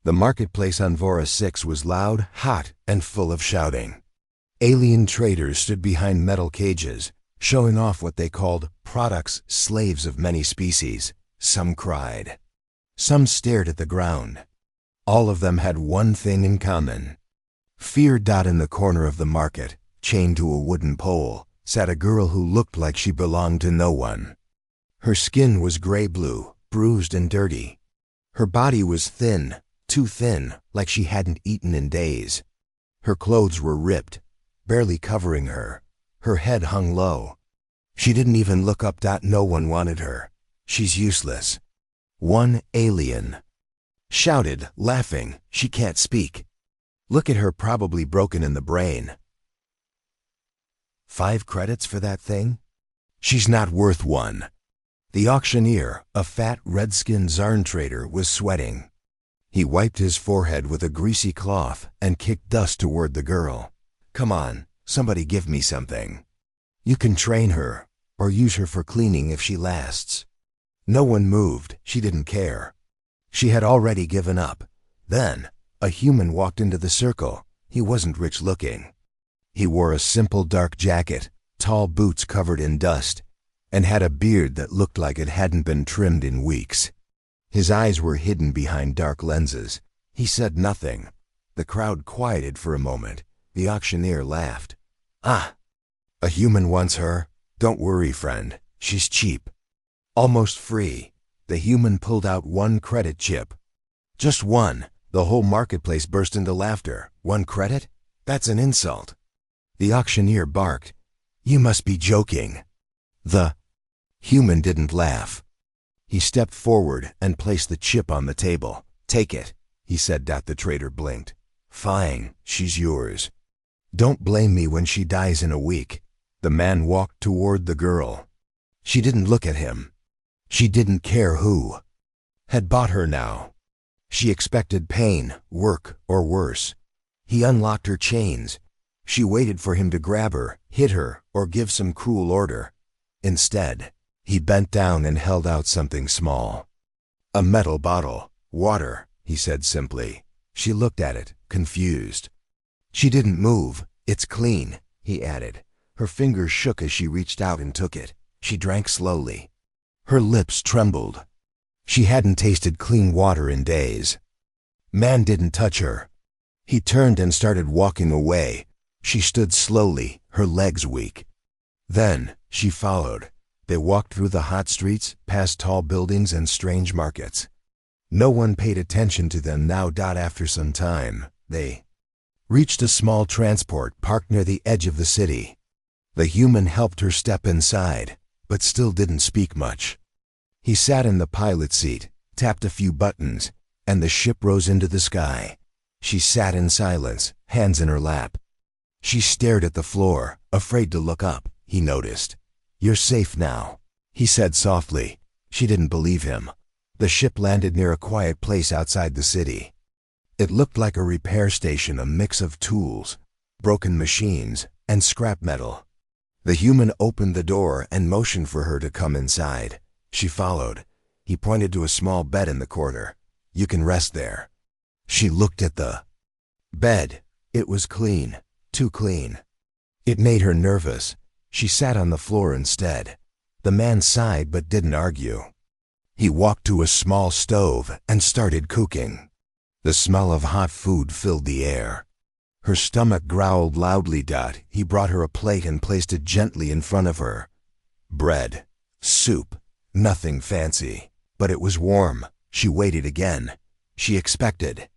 The marketplace on Vora 6 was loud, hot, and full of shouting. Alien traders stood behind metal cages, showing off what they called products, slaves of many species. Some cried. Some stared at the ground. All of them had one thing in common. Fear. In the corner of the market, chained to a wooden pole, sat a girl who looked like she belonged to no one. Her skin was gray-blue, bruised and dirty. Her body was thin, too thin, like she hadn't eaten in days. Her clothes were ripped, barely covering her. Her head hung low. She didn't even look up. No one wanted her. She's useless. One alien shouted, laughing, "She can't speak. Look at her, probably broken in the brain. 5 credits for that thing? She's not worth one." The auctioneer, a fat, red-skinned Zarn trader, was sweating. He wiped his forehead with a greasy cloth and kicked dust toward the girl. "Come on, somebody give me something. You can train her, or use her for cleaning if she lasts." No one moved. She didn't care. She had already given up. Then, a human walked into the circle. He wasn't rich-looking. He wore a simple dark jacket, tall boots covered in dust, and had a beard that looked like it hadn't been trimmed in weeks. His eyes were hidden behind dark lenses. He said nothing. The crowd quieted for a moment. The auctioneer laughed. "Ah, a human wants her? Don't worry, friend. She's cheap. Almost free." The human pulled out 1 credit chip. Just one. The whole marketplace burst into laughter. 1 credit? That's an insult. The auctioneer barked. "You must be joking." The human didn't laugh. He stepped forward and placed the chip on the table. "Take it," he said. The trader blinked. "Fine, she's yours. Don't blame me when she dies in a week." The man walked toward the girl. She didn't look at him. She didn't care who had bought her now. She expected pain, work, or worse. He unlocked her chains. She waited for him to grab her, hit her, or give some cruel order. Instead, he bent down and held out something small. "A metal bottle. Water," he said simply. She looked at it, confused. She didn't move. "It's clean," he added. Her fingers shook as she reached out and took it. She drank slowly. Her lips trembled. She hadn't tasted clean water in days. Man didn't touch her. He turned and started walking away. She stood slowly, her legs weak. Then she followed. They walked through the hot streets, past tall buildings and strange markets. No one paid attention to them now. After some time, they reached a small transport parked near the edge of the city. The human helped her step inside, but still didn't speak much. He sat in the pilot seat, tapped a few buttons, and the ship rose into the sky. She sat in silence, hands in her lap. She stared at the floor, afraid to look up. He noticed. "You're safe now," he said softly. She didn't believe him. The ship landed near a quiet place outside the city. It looked like a repair station, a mix of tools, broken machines, and scrap metal. The human opened the door and motioned for her to come inside. She followed. He pointed to a small bed in the corner. "You can rest there." She looked at the bed. It was clean, too clean. It made her nervous. She sat on the floor instead. The man sighed but didn't argue. He walked to a small stove and started cooking. The smell of hot food filled the air. Her stomach growled loudly. He brought her a plate and placed it gently in front of her. Bread, soup, nothing fancy, but it was warm. She waited again. She expected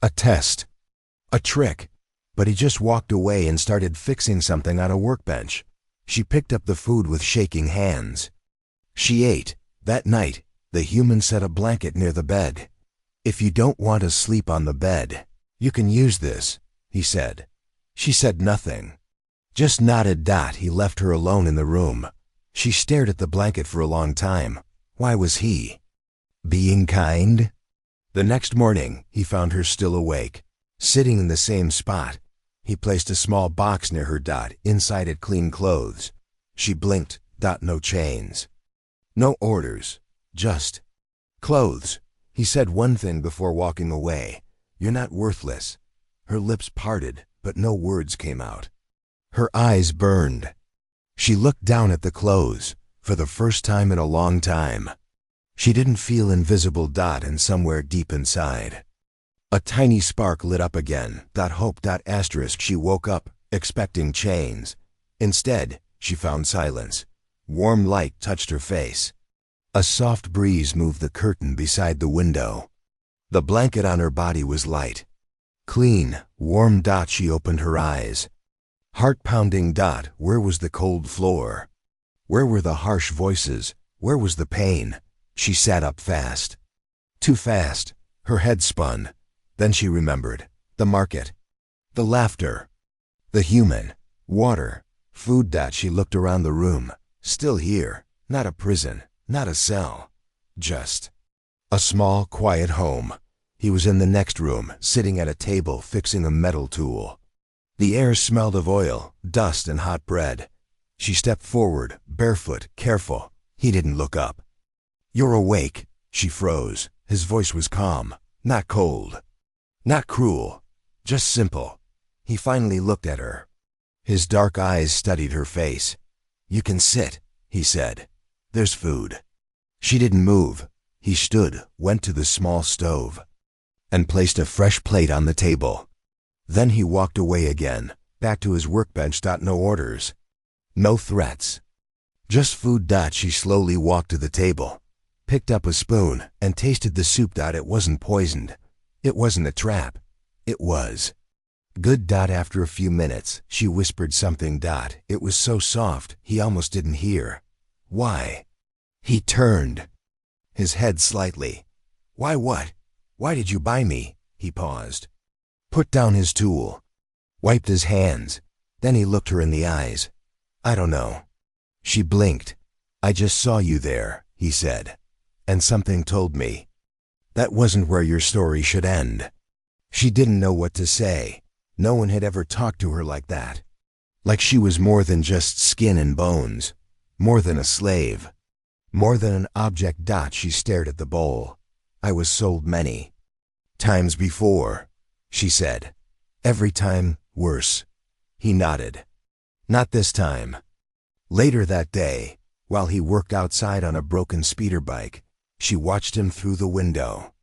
a test, a trick, but he just walked away and started fixing something on a workbench. She picked up the food with shaking hands. She ate. That night, the human set a blanket near the bed. "If you don't want to sleep on the bed, you can use this," he said. She said nothing, just nodded. He left her alone in the room. She stared at the blanket for a long time. Why was he being kind? The next morning, he found her still awake, sitting in the same spot. He placed a small box near her. Inside it, clean clothes. She blinked. No chains. No orders. Just clothes. He said one thing before walking away. You're not worthless. Her lips parted, but no words came out. Her eyes burned. She looked down at the clothes, for the first time in a long time. She didn't feel invisible. And somewhere deep inside, a tiny spark lit up again. Hope. She woke up, expecting chains. Instead, she found silence. Warm light touched her face. A soft breeze moved the curtain beside the window. The blanket on her body was light. Clean, warm. She opened her eyes. Heart pounding. Where was the cold floor? Where were the harsh voices? Where was the pain? She sat up fast. Too fast. Her head spun. Then she remembered. The market. The laughter. The human. Water. Food. She looked around the room. Still here. Not a prison. Not a cell. Just a small, quiet home. He was in the next room, sitting at a table fixing a metal tool. The air smelled of oil, dust, and hot bread. She stepped forward, barefoot, careful. He didn't look up. You're awake. She froze. His voice was calm, not cold, not cruel, just simple. He finally looked at her. His dark eyes studied her face. You can sit, he said. There's food. She didn't move. He stood, went to the small stove, and placed a fresh plate on the table. Then he walked away again, back to his workbench. No orders. No threats. Just food. She slowly walked to the table, picked up a spoon, and tasted the soup. It wasn't poisoned. It wasn't a trap. It was good. After a few minutes, she whispered something. It was so soft, he almost didn't hear. Why? He turned his head slightly. Why what? Why did you buy me? He paused, put down his tool, wiped his hands. Then he looked her in the eyes. I don't know. She blinked. I just saw you there, he said, and something told me that wasn't where your story should end. She didn't know what to say. No one had ever talked to her like that. Like she was more than just skin and bones, more than a slave, more than an object. She stared at the bowl. I was sold many times before, she said. Every time worse. He nodded. Not this time. Later that day, while he worked outside on a broken speeder bike, she watched him through the window.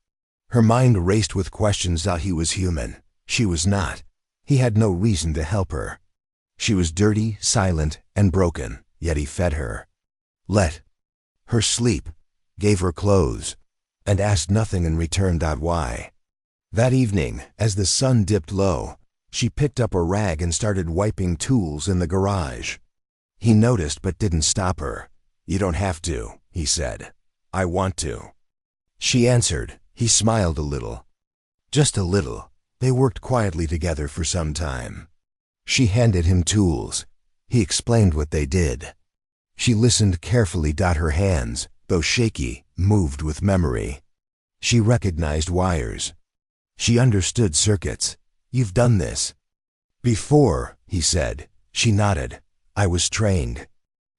Her mind raced with questions. He was human. She was not. He had no reason to help her. She was dirty, silent, and broken, yet he fed her, let her sleep, gave her clothes, and asked nothing in return. Why? That evening, as the sun dipped low, she picked up a rag and started wiping tools in the garage. He noticed but didn't stop her. You don't have to, he said. I want to. She answered. He smiled a little. Just a little. They worked quietly together for some time. She handed him tools. He explained what they did. She listened carefully. Her hands, though shaky, moved with memory. She recognized wires. She understood circuits. You've done this before, he said. She nodded. I was trained.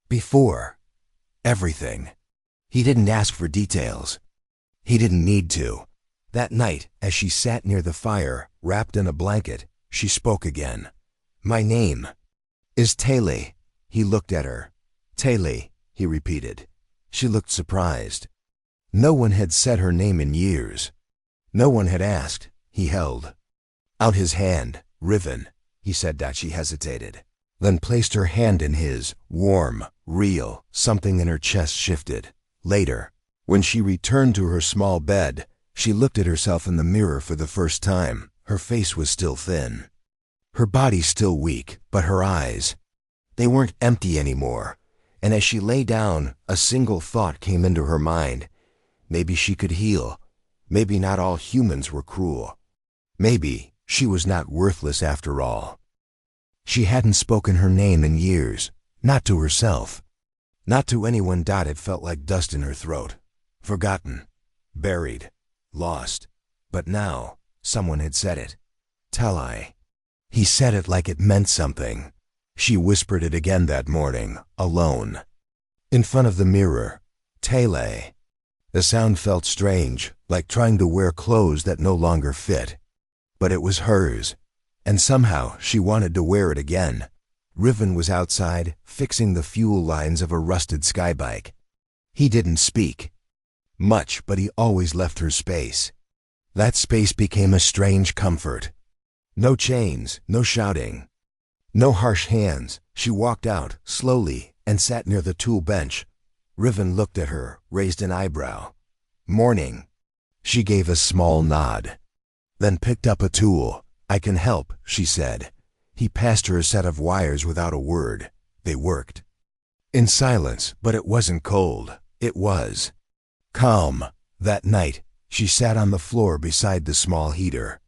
Before. Everything. He didn't ask for details. He didn't need to. That night, as she sat near the fire, wrapped in a blanket, she spoke again. My name is Tele. He looked at her. Tele, he repeated. She looked surprised. No one had said her name in years. No one had asked. He held out his hand. Riven, he said. She hesitated, then placed her hand in his, warm, real. Something in her chest shifted. Later, when she returned to her small bed, she looked at herself in the mirror for the first time. Her face was still thin, her body still weak, but her eyes, they weren't empty anymore. And as she lay down, a single thought came into her mind. Maybe she could heal. Maybe not all humans were cruel. Maybe she was not worthless after all. She hadn't spoken her name in years, not to herself, not to anyone. It felt like dust in her throat. Forgotten, buried, lost. But now, someone had said it. Tali. He said it like it meant something. She whispered it again that morning, alone, in front of the mirror. Tele. The sound felt strange, like trying to wear clothes that no longer fit. But it was hers, and somehow she wanted to wear it again. Riven was outside, fixing the fuel lines of a rusted skybike. He didn't speak much, but he always left her space. That space became a strange comfort. No chains, no shouting, no harsh hands. She walked out, slowly, and sat near the tool bench. Riven looked at her, raised an eyebrow. "Morning." She gave a small nod, then picked up a tool. "I can help," she said. He passed her a set of wires without a word. They worked. In silence, but it wasn't cold. It was calm. That night, she sat on the floor beside the small heater.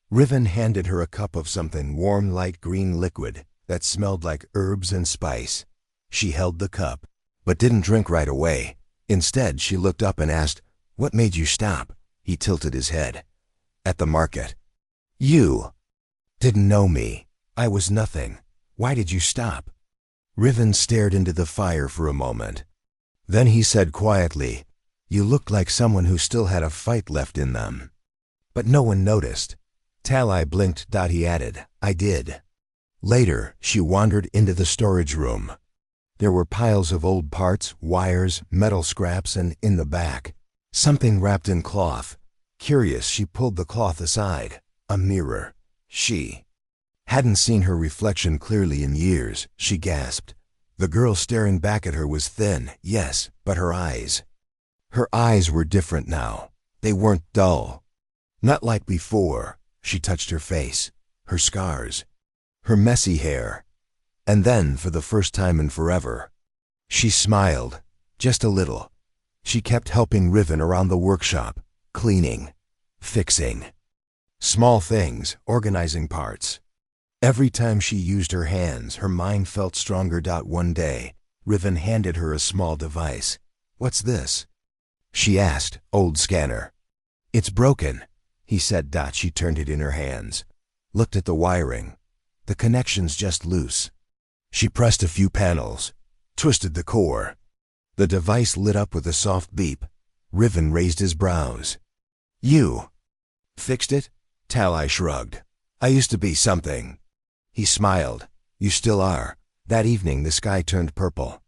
Riven handed her a cup of something warm, light green liquid that smelled like herbs and spice. She held the cup, but didn't drink right away. Instead, she looked up and asked, "What made you stop?" He tilted his head. "At the market." "You didn't know me. I was nothing. Why did you stop?" Riven stared into the fire for a moment. Then he said quietly, "You looked like someone who still had a fight left in them." But no one noticed. Tali blinked. He added, "I did." Later, she wandered into the storage room. There were piles of old parts, wires, metal scraps, and in the back, something wrapped in cloth. Curious, she pulled the cloth aside. A mirror. She hadn't seen her reflection clearly in years. She gasped. The girl staring back at her was thin, yes, but her eyes were different now. They weren't dull. Not like before. She touched her face, her scars, her messy hair. And then, for the first time in forever, she smiled, just a little. She kept helping Riven around the workshop, cleaning, fixing small things, organizing parts. Every time she used her hands, her mind felt stronger. One day, Riven handed her a small device. "What's this?" she asked. "Old scanner." "It's broken," he said. She turned it in her hands, looked at the wiring. The connection's just loose. She pressed a few panels, twisted the core. The device lit up with a soft beep. Riven raised his brows. "You fixed it?" Tali shrugged. "I used to be something." He smiled. "You still are." That evening the sky turned purple.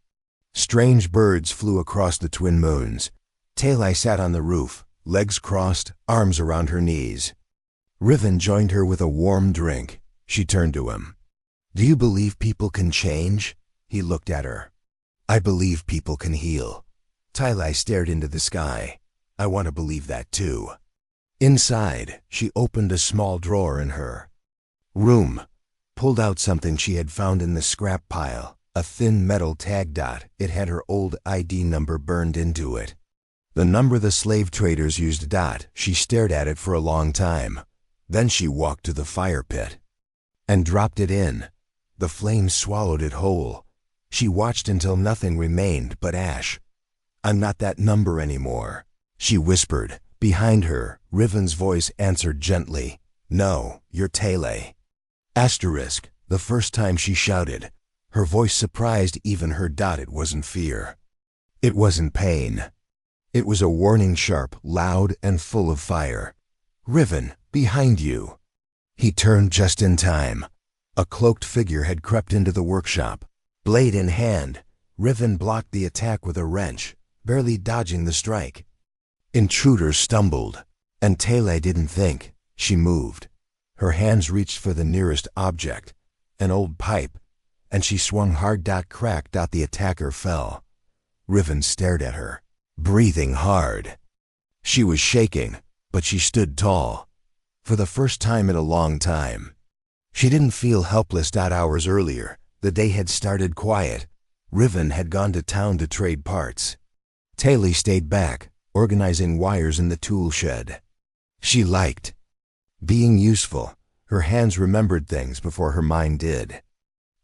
Strange birds flew across the twin moons. Tali sat on the roof, legs crossed, arms around her knees. Riven joined her with a warm drink. She turned to him. "Do you believe people can change?" He looked at her. "I believe people can heal." Tali stared into the sky. "I want to believe that too." Inside, she opened a small drawer in her room, pulled out something she had found in the scrap pile, a thin metal tag. It had her old ID number burned into it. The number the slave traders used. She stared at it for a long time. Then she walked to the fire pit and dropped it in. The flames swallowed it whole. She watched until nothing remained but ash. "I'm not that number anymore," she whispered. Behind her, Riven's voice answered gently, "No, you're Tali." Asterisk. The first time she shouted, her voice surprised even her. It wasn't fear. It wasn't pain. It was a warning, sharp, loud, and full of fire. "Riven, behind you." He turned just in time. A cloaked figure had crept into the workshop. Blade in hand, Riven blocked the attack with a wrench, barely dodging the strike. Intruder stumbled, and Tali didn't think. She moved. Her hands reached for the nearest object, an old pipe, and she swung hard. Crack. The attacker fell. Riven stared at her, breathing hard. She was shaking, but she stood tall. For the first time in a long time. She didn't feel helpless. Hours earlier, the day had started quiet. Riven had gone to town to trade parts. Tali stayed back, organizing wires in the tool shed. She liked being useful. Her hands remembered things before her mind did.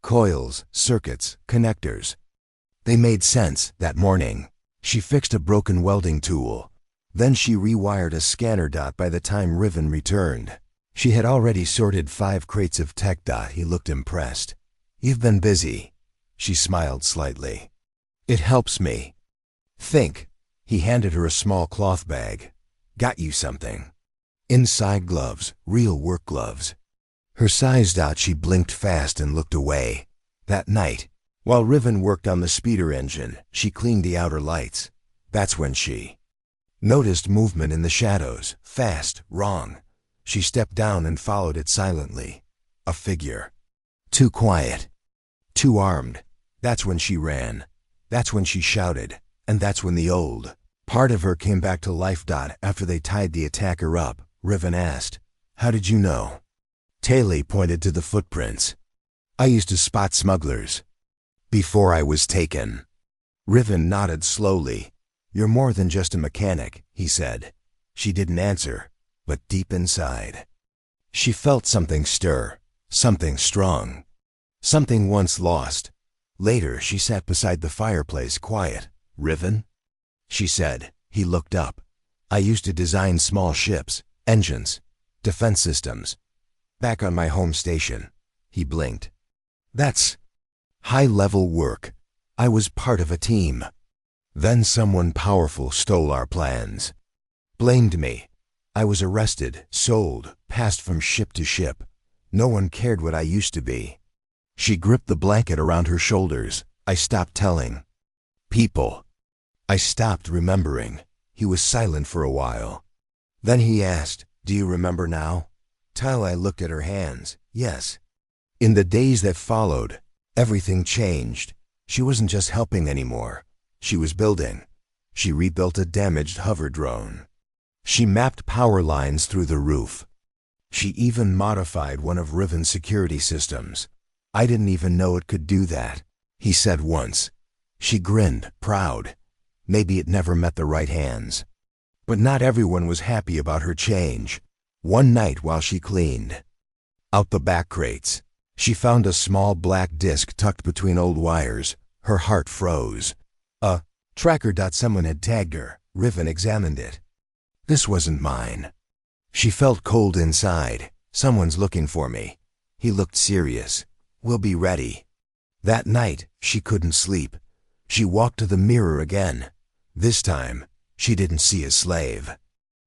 Coils, circuits, connectors. They made sense. That morning, she fixed a broken welding tool. Then she rewired a scanner. By the time Riven returned, she had already sorted 5 crates of tech. He looked impressed. "You've been busy." She smiled slightly. "It helps me think." He handed her a small cloth bag. Got you something. Inside gloves, real work gloves. Her size. She blinked fast and looked away. That night, while Riven worked on the speeder engine, she cleaned the outer lights. That's when she noticed movement in the shadows. Fast, wrong. She stepped down and followed it silently. A figure. Too quiet. Too armed. That's when she ran. That's when she shouted. And that's when the old part of her came back to life. After they tied the attacker up, Riven asked, "How did you know?" Taylor pointed to the footprints. "I used to spot smugglers before I was taken." Riven nodded slowly. "You're more than just a mechanic," he said. She didn't answer, but deep inside, she felt something stir, something strong, something once lost. Later, she sat beside the fireplace, quiet. "Riven?" she said. He looked up. "I used to design small ships, engines, defense systems. Back on my home station." He blinked. "That's high-level work. I was part of a team. Then someone powerful stole our plans. Blamed me. I was arrested, sold, passed from ship to ship. No one cared what I used to be." She gripped the blanket around her shoulders. "I stopped telling people. I stopped remembering." He was silent for a while. Then he asked, "Do you remember now?" Taylor looked at her hands. "Yes." In the days that followed, everything changed. She wasn't just helping anymore. She was building. She rebuilt a damaged hover drone. She mapped power lines through the roof. She even modified one of Riven's security systems. "I didn't even know it could do that," he said once. She grinned, proud. Maybe it never met the right hands. But not everyone was happy about her change. One night while she cleaned out the back crates, she found a small black disc tucked between old wires. Her heart froze. A tracker. Someone had tagged her. Riven examined it. "This wasn't mine." She felt cold inside. "Someone's looking for me." He looked serious. "We'll be ready." That night, she couldn't sleep. She walked to the mirror again. This time, she didn't see a slave.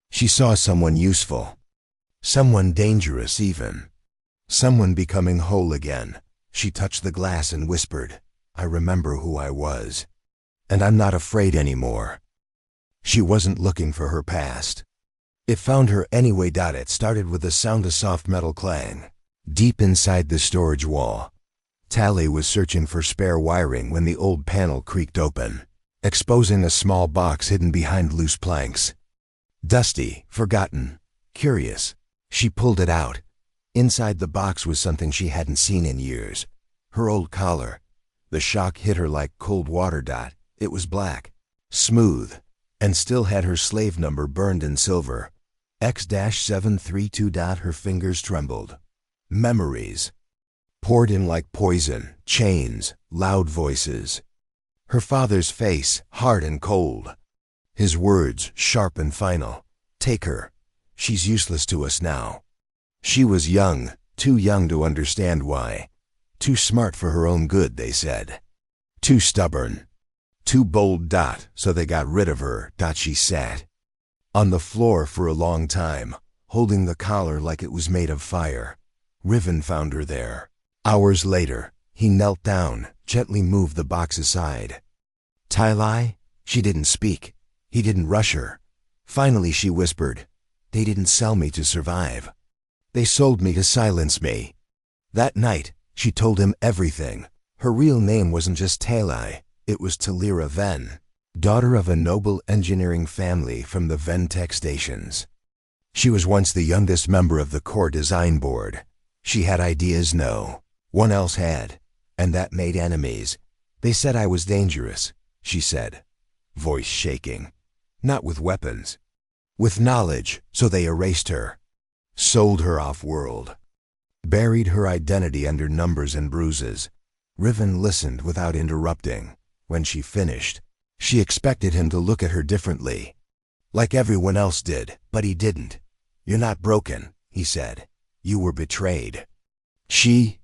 She saw someone useful. Someone dangerous even. Someone becoming whole again. She touched the glass and whispered, "I remember who I was. And I'm not afraid anymore." She wasn't looking for her past. It found her anyway. It started with the sound of soft metal clang. Deep inside the storage wall, Tally was searching for spare wiring when the old panel creaked open, exposing a small box hidden behind loose planks. Dusty, forgotten, curious, she pulled it out. Inside the box was something she hadn't seen in years. Her old collar. The shock hit her like cold water. It was black, smooth, and still had her slave number burned in silver. X-732. Her fingers trembled. Memories poured in like poison, chains, loud voices. Her father's face, hard and cold. His words, sharp and final. "Take her. She's useless to us now." She was young, too young to understand why. Too smart for her own good, they said. Too stubborn. Too bold. So they got rid of her. She sat on the floor for a long time, holding the collar like it was made of fire. Riven found her there. Hours later, he knelt down, gently moved the box aside. "Ty-Ly?" She didn't speak. He didn't rush her. Finally she whispered, "They didn't sell me to survive. They sold me to silence me." That night, she told him everything. Her real name wasn't just Tally, it was Talira Ven, daughter of a noble engineering family from the Ventec stations. She was once the youngest member of the core design board. She had ideas no one else had, and that made enemies. "They said I was dangerous," she said, voice shaking. "Not with weapons. With knowledge, so they erased her. Sold her off-world. Buried her identity under numbers and bruises." Riven listened without interrupting. When she finished, she expected him to look at her differently. Like everyone else did, but he didn't. "You're not broken," he said. "You were betrayed." She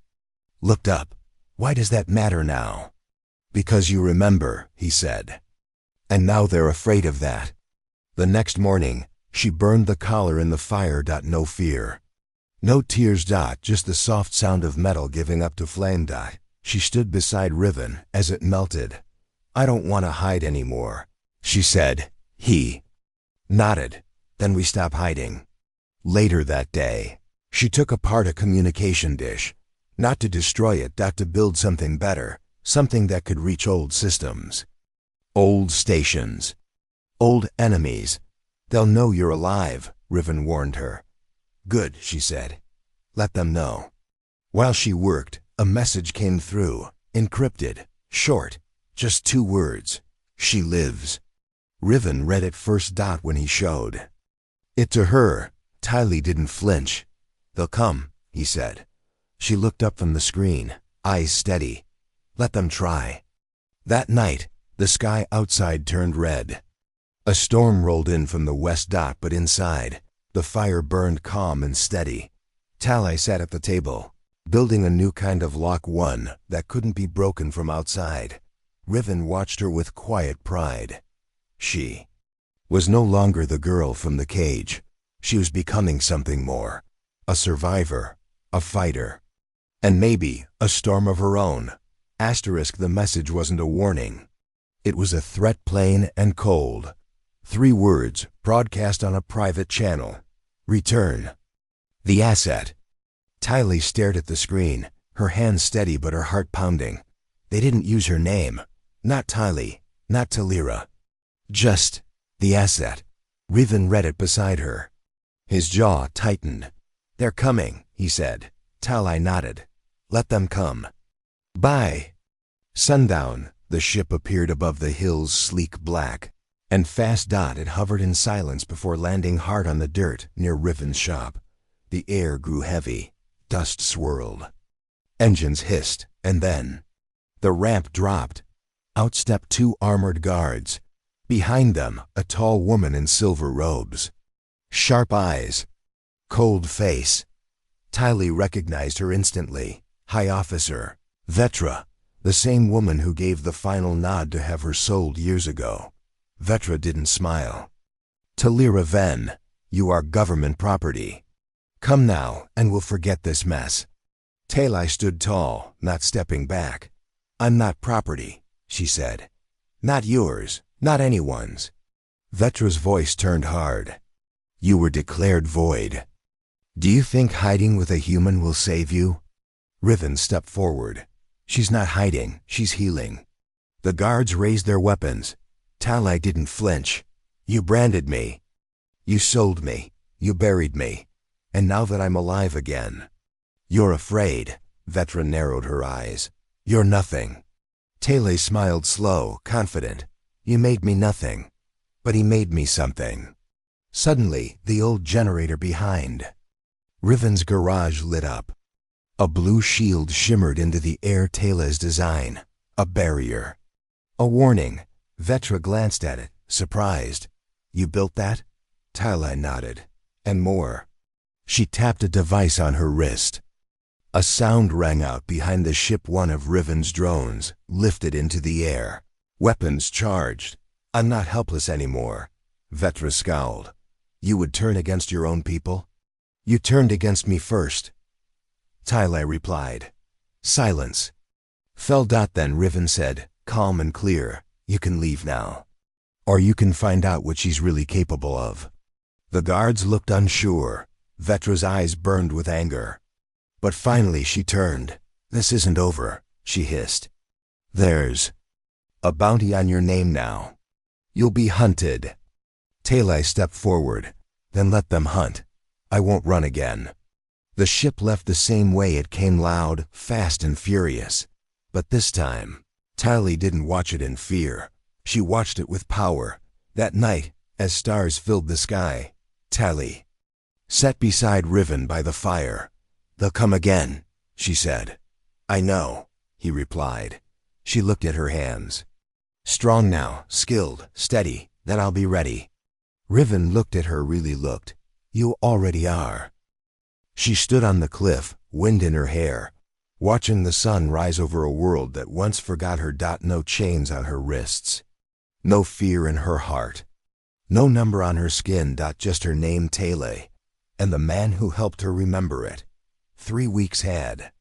looked up. "Why does that matter now?" "Because you remember," he said. And now they're afraid of that. The next morning, she burned the collar in the fire. No fear. No tears. Just the soft sound of metal giving up to flame. She stood beside Riven as it melted. I don't want to hide anymore, she said. He nodded. Then we stopped hiding. Later that day, she took apart a communication dish. Not to destroy it, to build something better, something that could reach old systems. Old stations. Old enemies. They'll know you're alive, Riven warned her. Good, she said. Let them know. While she worked, a message came through, encrypted, short, just 2 words. She lives. Riven read it first. When he showed it to her, Tylee didn't flinch. They'll come, he said. She looked up from the screen, eyes steady. Let them try. That night, the sky outside turned red. A storm rolled in from the west. But inside, the fire burned calm and steady. Tylee sat at the table, building a new kind of lock, one that couldn't be broken from outside. Riven watched her with quiet pride. She was no longer the girl from the cage. She was becoming something more. A survivor, a fighter, and maybe a storm of her own. The message wasn't a warning. It was a threat, plain and cold. 3 words, broadcast on a private channel. Return the asset. Tylee stared at the screen, her hands steady but her heart pounding. They didn't use her name. Not Tylee, not Talira. Just the asset. Riven read it beside her. His jaw tightened. They're coming, he said. Tylee nodded. Let them come. By sundown, the ship appeared above the hills, sleek black and fast. It hovered in silence before landing hard on the dirt near Riven's shop. The air grew heavy. Dust swirled. Engines hissed, and then the ramp dropped. Out stepped 2 armored guards. Behind them, a tall woman in silver robes. Sharp eyes. Cold face. Tylee recognized her instantly. High Officer Vetra, the same woman who gave the final nod to have her sold years ago. Vetra didn't smile. Talira Ven, you are government property. Come now, and we'll forget this mess. Tylee stood tall, not stepping back. I'm not property, she said. Not yours, not anyone's. Vetra's voice turned hard. You were declared void. Do you think hiding with a human will save you? Riven stepped forward. She's not hiding, she's healing. The guards raised their weapons. Tylee didn't flinch. You branded me. You sold me. You buried me. And now that I'm alive again, you're afraid. Vetra narrowed her eyes. You're nothing. Tylee smiled slow, confident. You made me nothing. But he made me something. Suddenly, the old generator behind Riven's garage lit up. A blue shield shimmered into the air. Tylee's design. A barrier. A warning. Vetra glanced at it, surprised. You built that? Tylee nodded. And more. She tapped a device on her wrist. A sound rang out behind the ship. One of Riven's drones lifted into the air. Weapons charged. I'm not helpless anymore. Vetra scowled. You would turn against your own people? You turned against me first. Tylee replied. Silence. Fell. Then Riven said, calm and clear, you can leave now. Or you can find out what she's really capable of. The guards looked unsure. Vetra's eyes burned with anger. But finally she turned. This isn't over, she hissed. There's a bounty on your name now. You'll be hunted. Tylee stepped forward. Then let them hunt. I won't run again. The ship left the same way it came, loud, fast and furious. But this time, Tylee didn't watch it in fear. She watched it with power. That night, as stars filled the sky, Tylee sat beside Riven by the fire. They'll come again, she said. I know, he replied. She looked at her hands. Strong now, skilled, steady, then I'll be ready. Riven looked at her, really looked. You already are. She stood on the cliff, wind in her hair, watching the sun rise over a world that once forgot her. No chains on her wrists. No fear in her heart. No number on her skin. Just her name, Tele, and the man who helped her remember it. 3 weeks had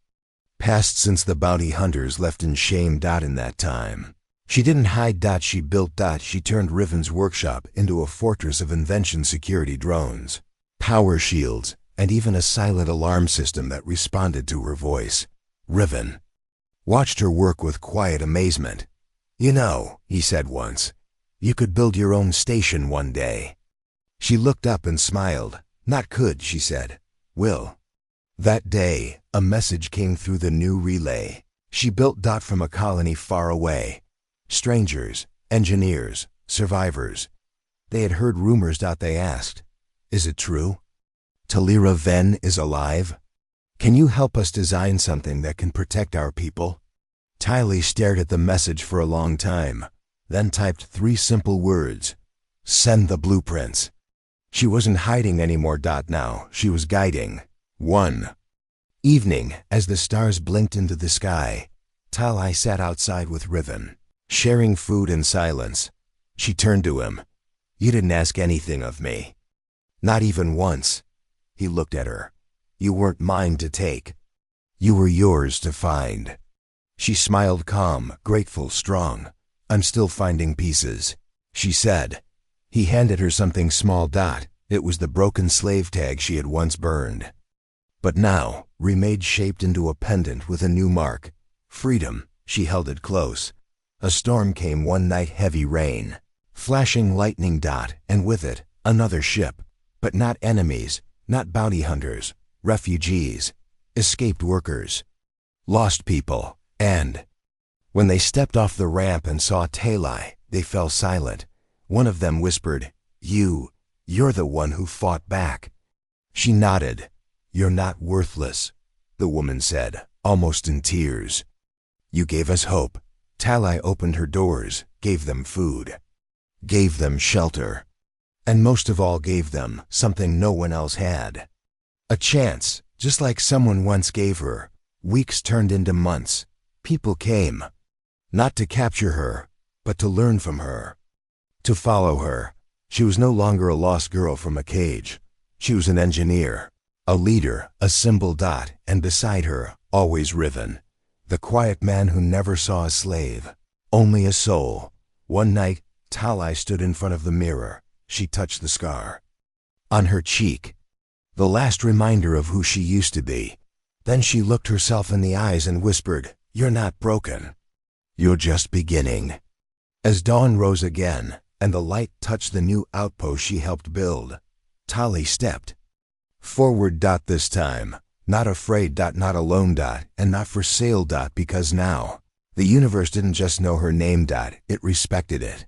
passed since the bounty hunters left in shame. In that time, she didn't hide. She built. She turned Riven's workshop into a fortress of invention, security drones, power shields, and even a silent alarm system that responded to her voice. Riven watched her work with quiet amazement. "You know," he said once, "you could build your own station one day." She looked up and smiled. "Not could," she said. "Will." That day, a message came through the new relay. She built. From a colony far away. Strangers, engineers, survivors. They had heard rumors. They asked, "Is it true? Talira Ven is alive? Can you help us design something that can protect our people?" Tylee stared at the message for a long time, then typed 3 simple words: "Send the blueprints." She wasn't hiding anymore. Now she was guiding. 1 evening, as the stars blinked into the sky, Talai sat outside with Riven, sharing food in silence. She turned to him. "You didn't ask anything of me." "Not even once." He looked at her. "You weren't mine to take. You were yours to find." She smiled, calm, grateful, strong. "I'm still finding pieces," she said. He handed her something small. It was the broken slave tag she had once burned, but now remade, shaped into a pendant with a new mark. Freedom. She held it close. A storm came one night, heavy rain, flashing lightning. And with it, another ship. But not enemies, not bounty hunters, refugees, escaped workers, lost people. And when they stepped off the ramp and saw Talai, they fell silent. One of them whispered, You're the one who fought back." She nodded. "You're not worthless," the woman said, almost in tears. "You gave us hope." Talai opened her doors, gave them food, gave them shelter, and most of all gave them something no one else had. A chance, just like someone once gave her. Weeks turned into months. People came, not to capture her, but to learn from her, to follow her. She was no longer a lost girl from a cage. She was an engineer, a leader, a symbol. And beside her, always Riven, the quiet man who never saw a slave, only a soul. One night, Talai stood in front of the mirror. She touched the scar on her cheek, the last reminder of who she used to be. Then she looked herself in the eyes and whispered, "You're not broken. You're just beginning." As dawn rose again, and the light touched the new outpost she helped build, Tali stepped forward. This time, not afraid. Not alone. And not for sale. Because now, the universe didn't just know her name. It respected it.